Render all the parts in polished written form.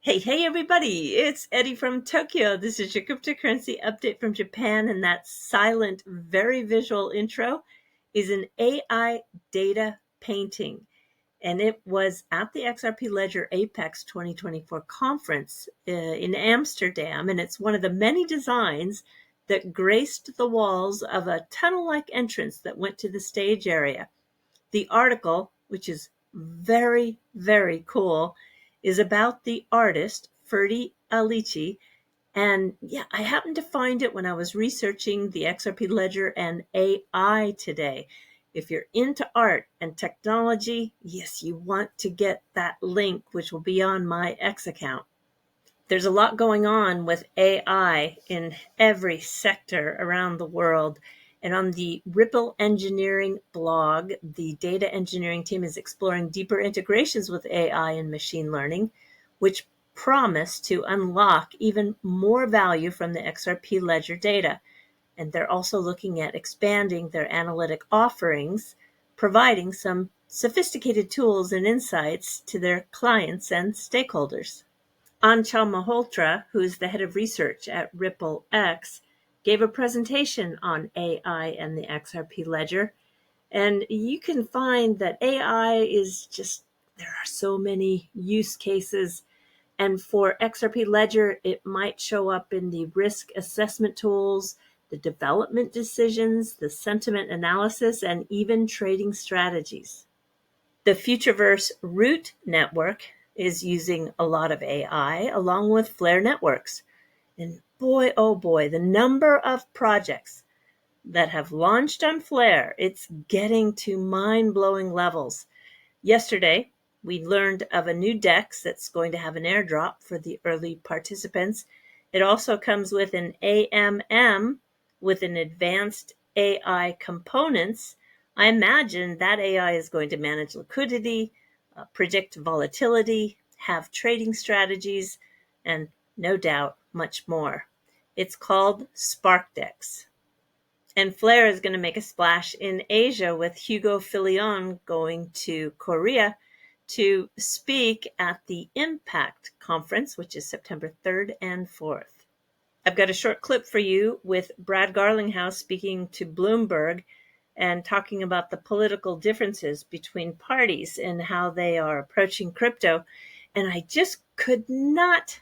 Hey, everybody, it's Eddie from Tokyo. This is your cryptocurrency update from Japan, and that silent, very visual intro is an AI data painting. And it was at the XRP Ledger Apex 2024 conference in Amsterdam, and it's one of the many designs that graced the walls of a tunnel-like entrance that went to the stage area. The article, which is very, very cool, is about the artist, Ferdi Alici. And yeah, I happened to find it when I was researching the XRP Ledger and AI today. If you're into art and technology, yes, you want to get that link, which will be on my X account. There's a lot going on with AI in every sector around the world. And on the Ripple Engineering blog, the data engineering team is exploring deeper integrations with AI and machine learning, which promise to unlock even more value from the XRP Ledger data. And they're also looking at expanding their analytic offerings, providing some sophisticated tools and insights to their clients and stakeholders. Anchal Malhotra, who is the head of research at Ripple X, gave a presentation on AI and the XRP Ledger. And you can find that AI is just, there are so many use cases. And for XRP Ledger, it might show up in the risk assessment tools, the development decisions, the sentiment analysis, and even trading strategies. The Futureverse Root network is using a lot of AI along with Flare networks. And boy, oh boy, the number of projects that have launched on Flare, it's getting to mind-blowing levels. Yesterday, we learned of a new DEX that's going to have an airdrop for the early participants. It also comes with an AMM with an advanced AI components. I imagine that AI is going to manage liquidity, predict volatility, have trading strategies, and no doubt much more. It's called SparkDex. And Flare is going to make a splash in Asia with Hugo Filion going to Korea to speak at the Impact Conference, which is September 3rd and 4th. I've got a short clip for you with Brad Garlinghouse speaking to Bloomberg and talking about the political differences between parties and how they are approaching crypto. And I just could not,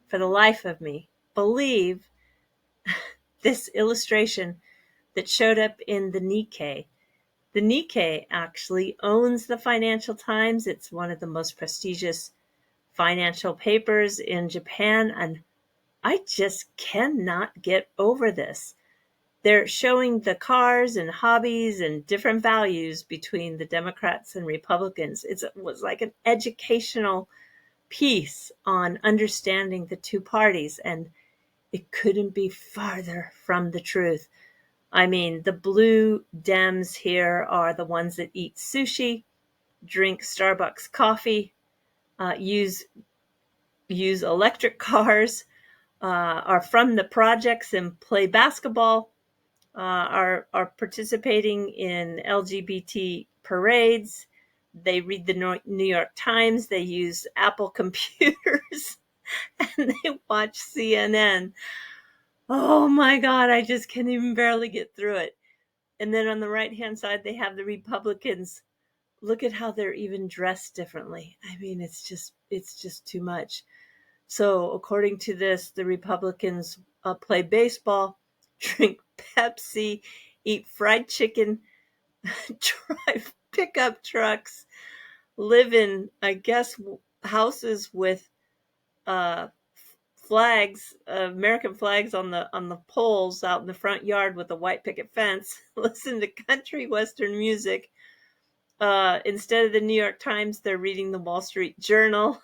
for the life of me, believe this illustration that showed up in the Nikkei. The Nikkei actually owns the Financial Times. It's one of the most prestigious financial papers in Japan, and I just cannot get over this. They're showing the cars and hobbies and different values between the Democrats and Republicans. It was like an educational piece on understanding the two parties, and it couldn't be farther from the truth. I mean, the blue Dems here are the ones that eat sushi, drink Starbucks coffee, use electric cars, are from the projects and play basketball, are participating in LGBT parades. They read the New York Times. They use Apple computers, and they watch CNN. Oh my God, I just can't even barely get through it. And then on the right-hand side, they have the Republicans. Look at how they're even dressed differently. I mean, it's just too much. So according to this, the Republicans play baseball, drink Pepsi, eat fried chicken, drive pickup trucks, live in, I guess, houses with flags, American flags on the poles out in the front yard with a white picket fence, listen to country western music. Instead of the New York Times, they're reading the Wall Street Journal.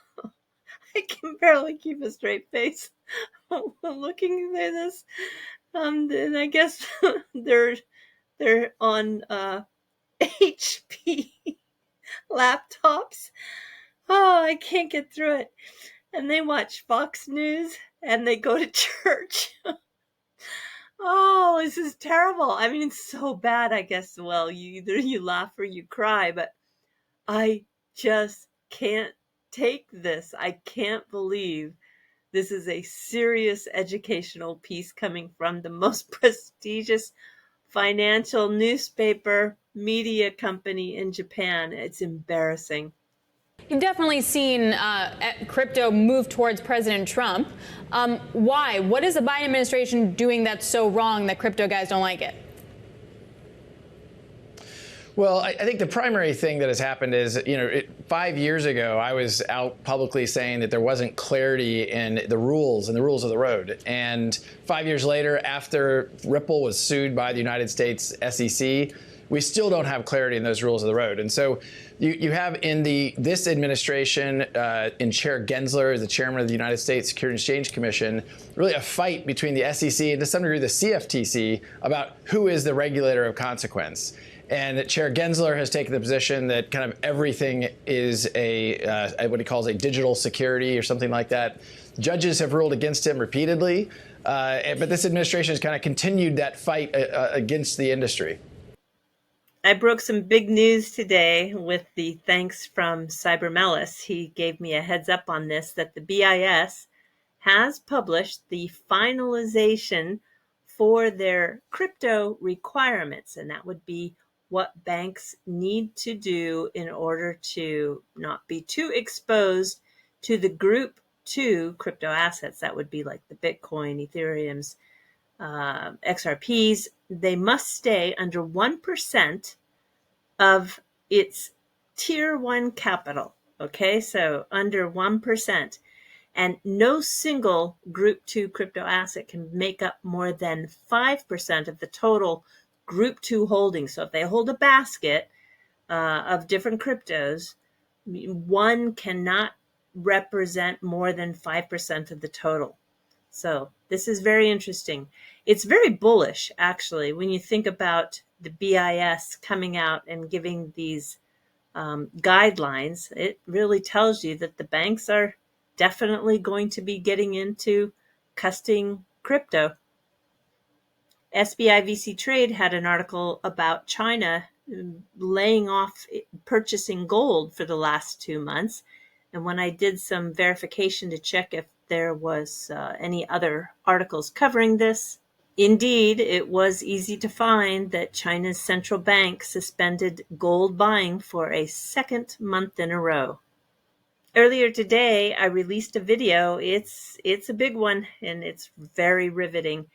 I can barely keep a straight face looking at this. And I guess they're on HP laptops. Oh, I can't get through it. And they watch Fox News and they go to church. Oh, this is terrible. I mean, it's so bad, I guess. Well, either you laugh or you cry, but I just can't take this. I can't believe this is a serious educational piece coming from the most prestigious financial newspaper media company in Japan. It's embarrassing. You've definitely seen crypto move towards President Trump. Why? What is the Biden administration doing that's so wrong that crypto guys don't like it? Well, I think the primary thing that has happened is, 5 years ago, I was out publicly saying that there wasn't clarity in the rules and the rules of the road. And 5 years later, after Ripple was sued by the United States SEC, we still don't have clarity in those rules of the road. And so you have in this administration, in Chair Gensler, the chairman of the United States Securities and Exchange Commission, really a fight between the SEC and to some degree the CFTC about who is the regulator of consequence. And Chair Gensler has taken the position that kind of everything is what he calls a digital security or something like that. Judges have ruled against him repeatedly, but this administration has kind of continued that fight against the industry. I broke some big news today with the thanks from Cybermelis. He gave me a heads up on this, that the BIS has published the finalization for their crypto requirements, and that would be what banks need to do in order to not be too exposed to the group 2 crypto assets. That would be like the Bitcoin, Ethereum's, XRPs. They must stay under 1% of its tier 1 capital. Okay, so under 1%. And no single group 2 crypto asset can make up more than 5% of the total group 2 holdings. So if they hold a basket of different cryptos, one cannot represent more than 5% of the total. So this is very interesting. It's very bullish, actually, when you think about the BIS coming out and giving these guidelines. It really tells you that the banks are definitely going to be getting into custody crypto. SBI VC Trade had an article about China laying off purchasing gold for the last 2 months. And when I did some verification to check if there was any other articles covering this, indeed, it was easy to find that China's central bank suspended gold buying for a second month in a row. Earlier today, I released a video. It's a big one, and it's very riveting.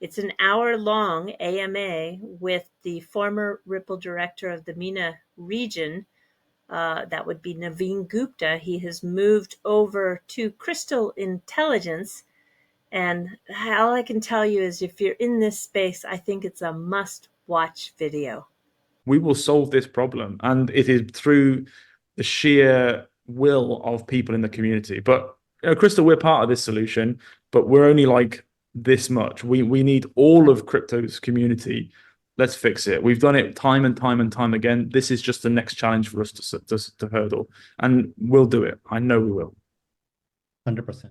It's an hour-long AMA with the former Ripple director of the MENA region. That would be Naveen Gupta. He has moved over to Crystal Intelligence. And all I can tell you is if you're in this space, I think it's a must-watch video. We will solve this problem. And it is through the sheer will of people in the community. But, Crystal, we're part of this solution, but we're only like this much. We need all of crypto's community. Let's fix it. We've done it time and time and time again. This is just the next challenge for us to hurdle. And we'll do it. I know we will. 100%.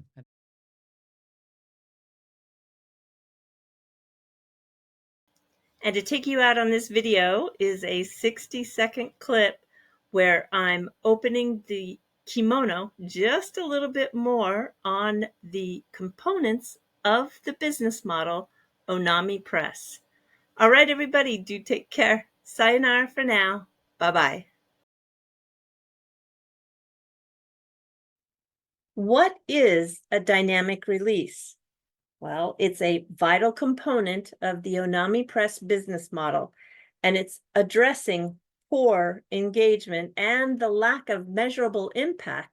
And to take you out on this video is a 60-second clip where I'm opening the kimono just a little bit more on the components of the business model, Onami Press. All right, everybody, do take care. Sayonara for now. Bye-bye. What is a dynamic release? Well, it's a vital component of the Onami Press business model, and it's addressing poor engagement and the lack of measurable impact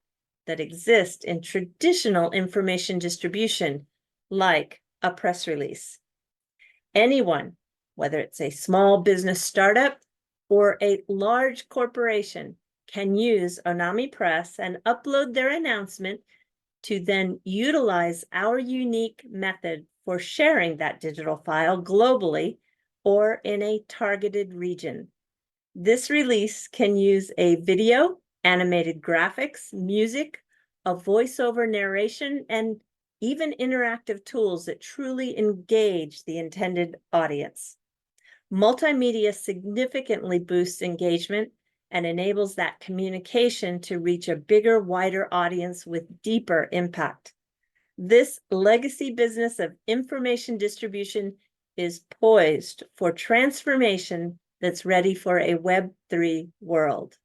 that exists in traditional information distribution, like a press release. Anyone, whether it's a small business startup or a large corporation, can use Onami Press and upload their announcement to then utilize our unique method for sharing that digital file globally or in a targeted region. This release can use a video, animated graphics, music, a voiceover narration, and even interactive tools that truly engage the intended audience. Multimedia significantly boosts engagement and enables that communication to reach a bigger, wider audience with deeper impact. This legacy business of information distribution is poised for transformation that's ready for a Web3 world.